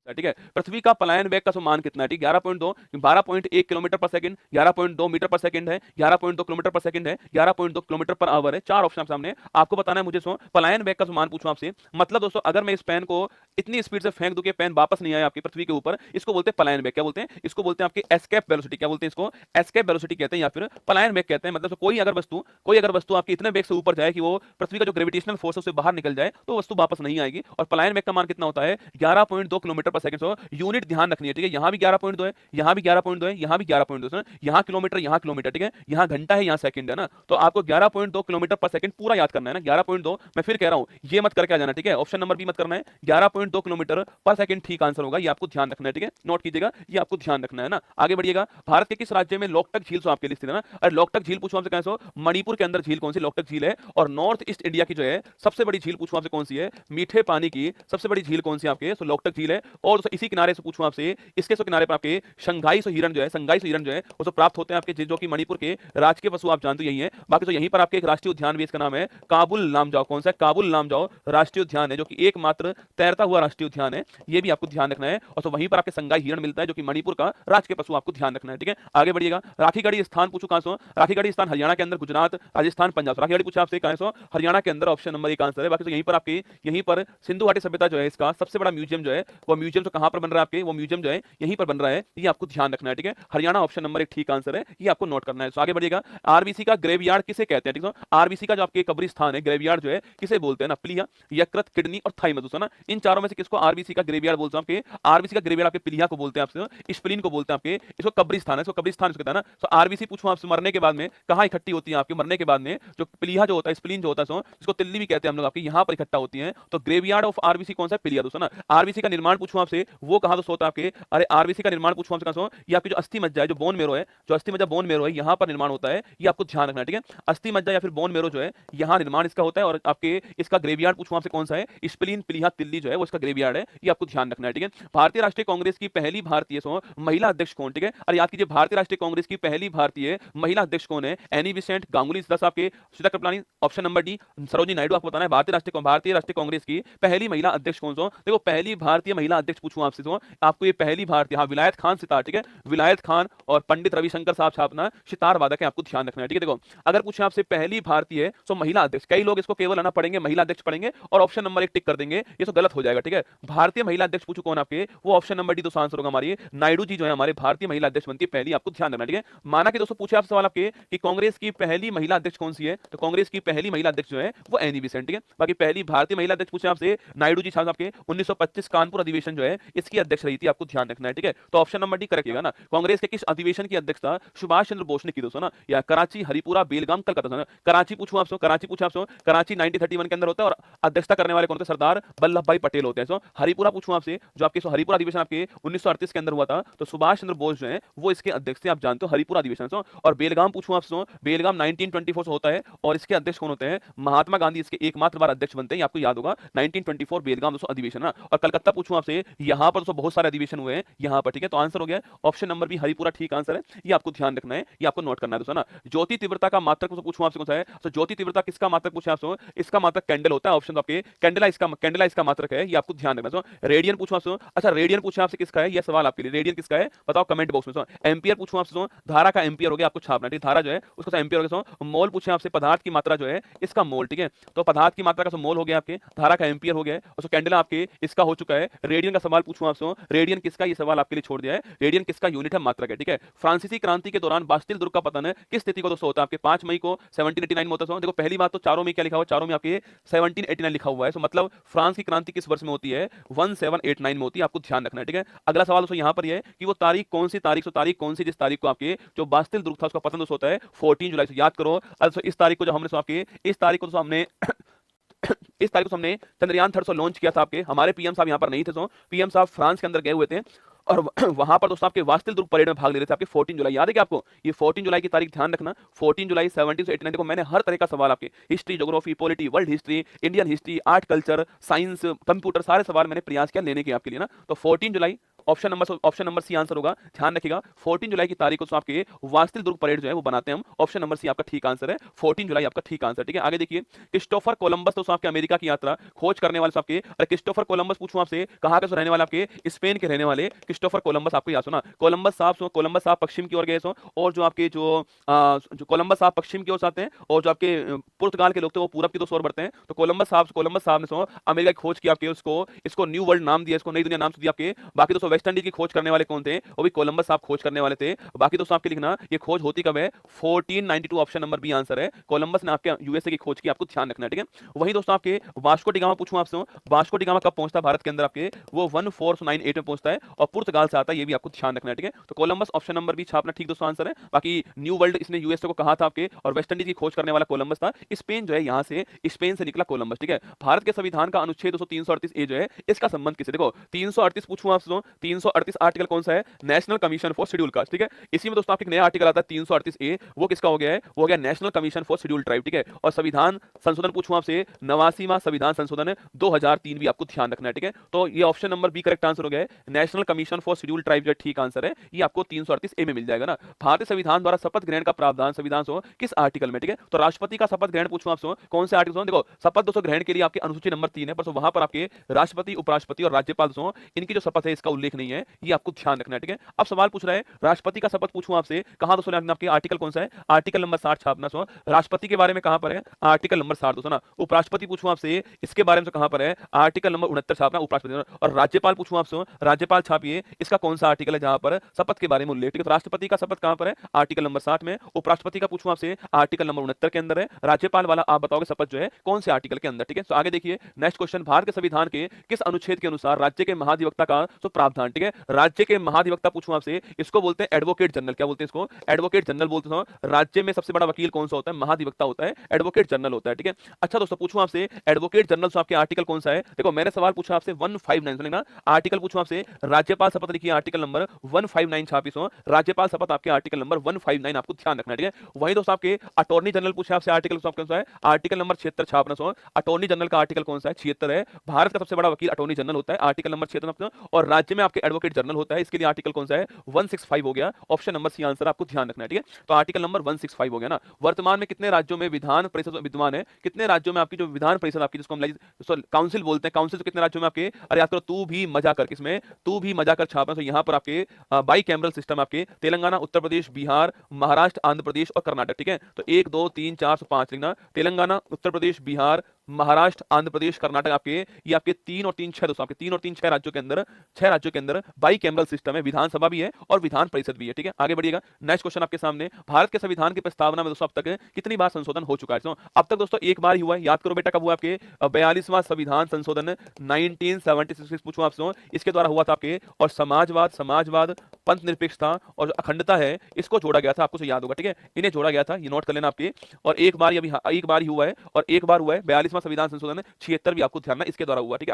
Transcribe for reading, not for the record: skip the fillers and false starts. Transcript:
ठीक है। पृथ्वी का पलायन वेग का मान कितना है? ठीक, 11.2, 12.1 किलोमीटर पर सेकंड, 11.2 मीटर पर सेकंड है, 11.2 किलोमीटर पर सेकंड है, 11.2 किलोमीटर पर आवर है। चार ऑप्शन आप सामने, आपको बताना है मुझे। सो पलायन वेग का मान पूछूं आपसे, मतलब दोस्तों अगर मैं इस पेन को इतनी स्पीड से फेंक दूं कि पेन वापस नहीं आया आपकी पृथ्वी के ऊपर, इसको बोलते हैं पलायन वेग। क्या बोलते हैं? इसको बोलते हैं आपकी एस्केप वेलोसिटी। क्या बोलते हैं इसको? एस्केप वेलोसिटी कहते हैं या फिर पलायन वेग कहते हैं। मतलब कोई अगर वस्तु आपकी इतने वेग से ऊपर जाए कि वो पृथ्वी का जो ग्रेविटेशनल फोर्स है उससे बाहर निकल जाए, तो वस्तु वापस नहीं आएगी। और पलायन वेग का मान कितना होता है? 11.2 किलोमीटर पर सेकंड। सो यूनिट ध्यान रखनी है, ठीक है। यहाँ भी 11.2 है, यहाँ भी 11.2 है, यहाँ भी 11.2 है, यहाँ किलोमीटर, यहाँ किलोमीटर, ठीक है। यहाँ घंटा है, यहाँ सेकंड है ना। तो आपको 11.2 किलोमीटर पर सेकंड पूरा याद करना है ना। 11.2, मैं फिर कह रहा हूँ, ये मत करके आ जाना, ठीक है। ऑप्शन नंबर बी मत करना है। 11.2 किलोमीटर पर सेकंड ठीक आंसर होगा, ये आपको ध्यान रखना है, ठीक है। नोट कीजिएगा, ये आपको ध्यान रखना है ना। आगे बढ़िएगा। भारत के किस राज्य में लोकटक झील आपके लिए स्थित है ना? अरे लोकटक झील पूछो आपसे कैसे हो, मणिपुर के अंदर झील कौन सी लोकटक झील है? और नॉर्थ ईस्ट इंडिया की जो है सबसे बड़ी झील पूछो आपसे कौन सी है? मीठे पानी की सबसे बड़ी झील कौन सी आपके? सो लोकटक झील है। और इसी किनारे से पूछूं आपसे, इसके किनारे पर आपके शंघाई सो हिरण जो है, शंघाई सो हिरण जो है वो प्राप्त होते हैं आपके, जो कि मणिपुर के राजकीय पशु आप जानते यही है। बाकी तो यहीं पर आपके एक राष्ट्रीय उद्यान भी, इसका नाम है काबुल लामजाओ। कौन सा? काबुल लामजाओ राष्ट्रीय उद्यान है, जो कि एकमात्र तैरता हुआ राष्ट्रीय उद्यान है। ये भी आपको ध्यान रखना है। और तो वहीं पर आपके शंघाई हिरण मिलता है, जो कि मणिपुर का राजकीय पशु, आपको ध्यान रखना है, ठीक है। आगे बढ़िएगा। राखीगढ़ी स्थान पूछो कहां से? राखीगढ़ी स्थान हरियाणा के अंदर, गुजरात, राजस्थान, पंजाब। राखीगढ़ी पूछा आपसे कहां से? हरियाणा के अंदर, ऑप्शन नंबर एक आंसर है। बाकी तो यहीं पर सिंधु घाटी सभ्यता जो है, इसका सबसे बड़ा म्यूजियम जो है, वो म्यूजियम तो कहां पर बन रहा है आपके? वो म्यूजियम जो है यहीं पर बन रहा है, ये आपको ध्यान रखना है, ठीक है। हरियाणा ऑप्शन नंबर एक ठीक आंसर है, ये आपको नोट करना है। तो आगे बढ़िएगा। आरबीसी का ग्रेवयार्ड किसे कहते हैं? ठीक है। आरबीसी का जो आपके कब्रिस्तान है, ग्रेवयार्ड जो है, किसे बोलते हैं ना? प्लिया, यकृत, किडनी और थाइमस, है ना। इन चारों में से किसको आरबीसी का ग्रेवयार्ड बोलते हैं आपके? आरबीसी का ग्रेवयार्ड आपके प्लिया को बोलते हैं, आपसे स्प्लीन को बोलते हैं आपके, इसको कब्रिस्तान है, इसको कब्रिस्तान कहता है ना। तो आरबीसी पूछूं आपसे, मरने के बाद में कहां इकट्ठी होती है आपके? मरने के बाद में जो प्लिया जो होता है, स्प्लीन जो होता है, इसको तिल्ली भी कहते हैं हम लोग, आपके यहां पर इकट्ठा होती है। तो ग्रेवयार्ड ऑफ आरबीसी कौन सा? प्लिया, दोस्तों ना। आरबीसी का निर्माण पूछूं आपसे, वो कहां होता है आपके? अरे आरबीसी का निर्माण पूछूं आपसे कहां से? ये आपकी जो अस्थि मज्जा है, जो बोन मेरो है, जो अस्थि मज्जा बोन मेरो है, यहां पर निर्माण होता है, ये आपको ध्यान रखना है, ठीक है। अस्थि मज्जा या फिर बोन मेरो जो है, यहां निर्माण इसका होता है। और आपके इसका ग्रेवयार्ड पूछूं आपसे कौन सा है? स्प्लीन, प्लीहा, तिल्ली जो है वो इसका ग्रेवयार्ड है, ये आपको ध्यान रखना है, ठीक है। भारतीय राष्ट्रीय कांग्रेस की पहली भारतीय महिला अध्यक्ष कौन? ठीक है। अरे याद कीजिए, भारतीय राष्ट्रीय कांग्रेस की पहली भारतीय महिला अध्यक्ष कौन है? एनी बिसेंट, गांगुली दास आपके, Suchitra Kripalani, option number D Sarojini Naidu. आपको बताना है भारतीय राष्ट्रीय कांग्रेस की पहली महिला अध्यक्ष कौन सा? देखो पहली भारतीय महिला अध्यक्ष पूछूं आपसे तो आपको ये पहली भारतीय, हाँ, विलायत खान सितार, ठीक है। विलायत खान और पंडित रविशंकर साहब छापना सितार वादक है, आपको ध्यान रखना है, ठीक है। देखो अगर पूछे आपसे पहली भारतीय तो महिला अध्यक्ष, कई लोग इसको केवल आना पढ़ेंगे महिला अध्यक्ष पढ़ेंगे और ऑप्शन नंबर एक टिक कर देंगे, ये तो गलत हो जाएगा, ठीक है। भारतीय महिला अध्यक्ष पूछो कौन आपके? वो ऑप्शन नंबर डी तो आंसर होगा हमारी नायडू जी जो है हमारे भारतीय महिला अध्यक्ष बनती है पहली, आपको ध्यान रखना, ठीक है। माना कि दोस्तों पूछे आपसे सवाल आपके कि कांग्रेस की पहली महिला अध्यक्ष कौन सी है, तो कांग्रेस की पहली महिला अध्यक्ष जो है वो एनी बेसेंट, ठीक है। बाकी पहली भारतीय महिला अध्यक्ष पूछे आपसे नायडू जी साहब, आपके 1925 कानपुर अधिवेशन जो है इसकी अध्यक्ष रही थी, आपको ध्यान रखना है, ठीक है। तो ऑप्शन नंबर डी करेक्ट होगा ना। कांग्रेस के किस अधिवेशन की अध्यक्षता सुभाष चंद्र बोस ने की दोस्तों ना? या कराची, हरिपुरा, बेलगाम, कलकत्ता। कराची पूछूं आपसे, कराची पूछा आपसे, कराची 1931 के अंदर होता है और अध्यक्षता करने वाले कौन थे? सरदार वल्लभ भाई पटेल होते हैं। हरिपुरा पूछूं आपसे, जो आपके हरिपुरा अधिवेशन आपके 1938 के अंदर हुआ था, तो सुभाष चंद्र बोस जो है वो इसके अध्यक्ष थे, आप जानते हो, हरिपुरा अधिवेशन। और बेलगाम पूछूं आपसे, बेलगाम 1924 से होता है और इसके अध्यक्ष कौन होते हैं? महात्मा गांधी इसके एकमात्र बार अध्यक्ष बनते हैं, आपको याद होगा 1924 बेलगाम दोस्तों अधिवेशन ना। और कलकत्ता पूछूं आपसे, यहां पर दोस्तों बहुत सारे अधिवेशन हुए हैं यहां पर, ठीक है। तो आंसर हो गया ऑप्शन नंबर बी हरिपुरा ठीक आंसर है, ये आपको ध्यान रखना है, ये आपको नोट करना है दोस्तों ना। ज्योति तीव्रता का मात्रक पूछूं आपसे कौन सा है? तो ज्योति तीव्रता किसका मात्रक पूछे आपसे? इसका मात्रक कैंडल होता है, ऑप्शन आपके कैंडला इसका मात्रक है, ये आपको ध्यान रखना है। रेडियन पूछूं आपसे, अच्छा रेडियन पूछे आपसे किसका है? ये सवाल आपके लिए, रेडियन किसका है बताओ कमेंट बॉक्स में। एम्पियर पूछूं आपसे, धारा का एम्पियर हो गया, आपको छापना, ठीक, धारा जो है उसका एम्पियर हो गया। मोल पूछे आपसे, पदार्थ की मात्रा जो है इसका मोल, ठीक है। तो पदार्थ की मात्रा का मोल हो गया आपके, धारा का एम्पियर हो गया और कैंडला आपके इसका हो चुका है। रेडियन का सवाल पूछूं आपसे, रेडियन किसका? ये सवाल आपके लिए छोड़ दिया है, रेडियन किसका यूनिट है? मात्रक है, ठीक है। फ्रांसीसी क्रांति के दौरान बास्टिल दुर्ग का पतन किस तिथि को दोस्तों होता है? आपके 5 मई को 1789 में होता है। देखो पहली बात तो चारों में क्या लिखा हुआ? चारों में आपके 1789 लिखा हुआ है, तो मतलब फ्रांस की क्रांति किस वर्ष में होती है? 1789 में होती है, आपको ध्यान रखना है, ठीक है। अगला सवाल दोस्तों यहाँ पर है कि वो तारीख कौन सी, तारीख कौन सी जिस तारीख को आपके जो बास्टिल दुर्ग था उसका पतन दोस्तों होता है 14 जुलाई से, याद करो। also इस तारीख को जो हमने आपके इस तारीख को तो हमने इस तारीख को हमने चंद्रयान 3 लॉन्च किया था, आपके हमारे पीएम साहब यहाँ पर नहीं थे, पीएम साहब फ्रांस के अंदर गए हुए थे और वहां पर दोस्तों आपके बास्टिल दुर्ग परेड में भाग ले रहे थे, आपके 14 जुलाई, याद है क्या आपको? ये 14 जुलाई की तारीख ध्यान रखना, 14 जुलाई 1789। देखो मैंने हर तरह का सवाल आपके history, geography, polity, world history, Indian history, art, culture, science, computer, सारे सवाल मैंने प्रयास किया लेने के आपके लिए ना। तो 14 जुलाई ऑप्शन नंबर सी आंसर होगा। ध्यान रखिएगा 14 जुलाई की तारीख को आपके वास्तिल दुर्ग परेड जो है वो बनाते हैं हम। ऑप्शन नंबर सी आपका ठीक आंसर है, 14 जुलाई आपका ठीक आंसर। ठीक है, आगे देखिए क्रिस्टोफर कोलंबस तो आपके अमेरिका की यात्रा खोज करने वाले आपके, अरे क्रिस्टोफर कोलंबस पूछूं आपसे कहां के रहने वाले, आपके स्पेन के रहने वाले क्रिस्टोफर कोलंबस आपको याद सुना। कोलंबस साहब पश्चिम की ओर गए और जो आपके जो कोलंबस साहब पश्चिम की ओर आते हैं और जो आपके पुर्तगाल के लोग थे वो पूरब की ओर बढ़ते हैं। तो कोलंबस साहब ने अमेरिका की खोज की आपके, इसको न्यू वर्ल्ड नाम दिया, इसको नई दुनिया नाम दिया आपके। बाकी दोस्तों वेस्ट इंडीज की खोज करने वाले कौन थे, वो भी कोलंबस साहब खोज करने वाले थे। बाकी दोस्तों आपके लिखना ये खोज होती कब है, 1492, ऑप्शन नंबर बी आंसर है। कोलंबस ने आपके यूएसए की खोज की, आपको ध्यान रखना है। ठीक है, वहीं दोस्तों आपके वास्को डी गामा पूछूं आपसे, वास्को डी गामा कब पहुंचता है भारत के अंदर, आपके वो 1498 में पहुंचता है और पुर्तगाल से आता है, ये भी आपको ध्यान रखना है। ठीक है, तो कोलंबस ऑप्शन नंबर बी छापना ठीक दोस्तों आंसर है। बाकी न्यू वर्ल्ड इसने यूएसए को कहा था आपके, और वेस्ट इंडीज की खोज करने वाला कोलंबस था। स्पेन जो है यहाँ से, स्पेन से निकला कोलंबस। ठीक है, भारत के संविधान का अनुच्छेद 338 ए जो है इसका संबंध किससे, देखो 338 पूछूं आपसे, 338 आर्टिकल कौन सा है, National Commission for schedule caste. ठीक है, इसी में दोस्तों आपके नया आर्टिकल आता है 338 ए, वो किसका हो गया है, वो हो गया national Commission for Scheduled tribe. ठीक है, और संविधान संशोधन पूछूं आपसे 89वां संविधान संशोधन 2003 भी आपको ध्यान रखना है। ठीक है, तो ये option number B correct answer हो गया है, National Commission for Scheduled Tribe जो ठीक आंसर है, ये आपको 338 ए में मिल जाएगा ना। भारतीय संविधान द्वारा शपथ ग्रहण का प्रावधान संविधान किस आर्टिकल में। ठीक है, तो राष्ट्रपति का शपथ ग्रहण पूछूं आपसे कौन से आर्टिकल, देखो शपथ दोस्तों ग्रहण के लिए आपके अनुसूची नंबर 3 है, पर वहां पर आपके राष्ट्रपति, उपराष्ट्रपति और राज्यपाल इनकी जो शपथ है इसका उल्लेख नहीं है, ये आपको ध्यान रखना है। ठीक है, अब सवाल पूछ रहा है राष्ट्रपति का शपथ पूछूं आपसे कहां दोस्तों, आपके आर्टिकल कौन सा है, आर्टिकल नंबर 60 छापना। राष्ट्रपति के बारे में कहां पर है, आर्टिकल नंबर 60 दोस्तों ना। उपराष्ट्रपति पूछूं आपसे इसके बारे में कहां पर है, आर्टिकल नंबर 69 छापना उपराष्ट्रपति। और राज्यपाल पूछूं आपसे, राज्यपाल छापिए इसका कौन सा आर्टिकल है जहां पर शपथ के बारे में उल्लेख। ठीक है, तो राष्ट्रपति का शपथ कहां पर है, आर्टिकल नंबर 60 में। उपराष्ट्रपति का पूछूं आपसे आर्टिकल नंबर 69 के अंदर है। राज्यपाल वाला आप बताओगे शपथ जो है कौन से आर्टिकल के अंदर। ठीक है, तो आगे देखिए नेक्स्ट क्वेश्चन, भारत के संविधान के किस अनुच्छेद के अनुसार राज्य के महाधिवक्ता का प्रावधान। ठीक है, राज्य के महाधिवक्ता पूछूं आपसे, इसको बोलते हैं एडवोकेट जनरल। क्या बोलते हैं इसको, एडवोकेट जनरल बोलते हैं। राज्य में सबसे बड़ा वकील कौन सा होता है, महाधिवक्ता होता है, एडवोकेट जनरल होता है। ठीक है, अच्छा दोस्तों पूछूं आपसे एडवोकेट जनरल से आपके आर्टिकल कौन सा है, देखो मैंने सवाल पूछा आपसे 159 सुनिए ना, आर्टिकल पूछूं आपसे राज्यपाल शपथ लिखिए आर्टिकल नंबर 159 छापिस, राज्यपाल शपथ आपके आर्टिकल नंबर 159 आपको ध्यान रखना है। ठीक है, वही दोस्तों आपके अटॉर्नी जनरल पूछे आपसे आर्टिकल कौन सा है, आर्टिकल नंबर 76 छापना। अटॉर्नी जनरल का आर्टिकल कौन सा है, 76 है। भारत का सबसे बड़ा वकील अटॉर्नी जनरल होता है, आर्टिकल नंबर 76। और राज्य में आपके एडवोकेट जनरल होता है, इसके लिए आर्टिकल कौन सा है, 165 हो गया। ऑप्शन नंबर सी आंसर आपको ध्यान रखना है। ठीक है, तो आर्टिकल नंबर 165 हो गया ना। वर्तमान में कितने राज्यों में विधान परिषद विद्यमान है, कितने राज्यों में आपकी जो विधान परिषद आपकी जिसको हम काउंसिल बोलते हैं, काउंसिल तो कितने राज्यों में आपके, अरे याद करो तू भी मजा कर, किसमें तू भी मजा कर छापना। तो यहाँ पर आपके बाई कैमरल सिस्टम आपके तेलंगाना, उत्तर प्रदेश, बिहार, महाराष्ट्र, आंध्र प्रदेश और कर्नाटक। ठीक है, तो 1 2 3 4 5 लिखना, तेलंगाना, उत्तर प्रदेश, बिहार, महाराष्ट्र, आंध्र प्रदेश, कर्नाटक आपके, ये आपके 3 और 3 6 दोस्तों, आपके 3 और 3 6 राज्यों के अंदर बाई कैमरल सिस्टम है, विधानसभा भी है और विधान परिषद भी है। ठीक है, आगे बढ़िएगा नेक्स्ट क्वेश्चन आपके सामने, भारत के संविधान की प्रस्तावना में दोस्तों अब तक कितनी बार संशोधन हो चुका है, अब तक दोस्तों एक बार ही हुआ है। याद करो बेटा कब हुआ, आपके 42वां संविधान संशोधन 1976 पूछूं आपसे, इसके द्वारा हुआ था आपके। और समाजवाद, पंथ निरपेक्षता और अखंडता है इसको जोड़ा गया था, आपको याद होगा। ठीक है, इन्हें जोड़ा गया था, ये नोट कर लेना आपके। और एक बार ही हुआ है, और एक बार हुआ है 42वां संविधान संशोधन 76 भी आपको ध्यान इसके द्वारा हुआ। ठीक है।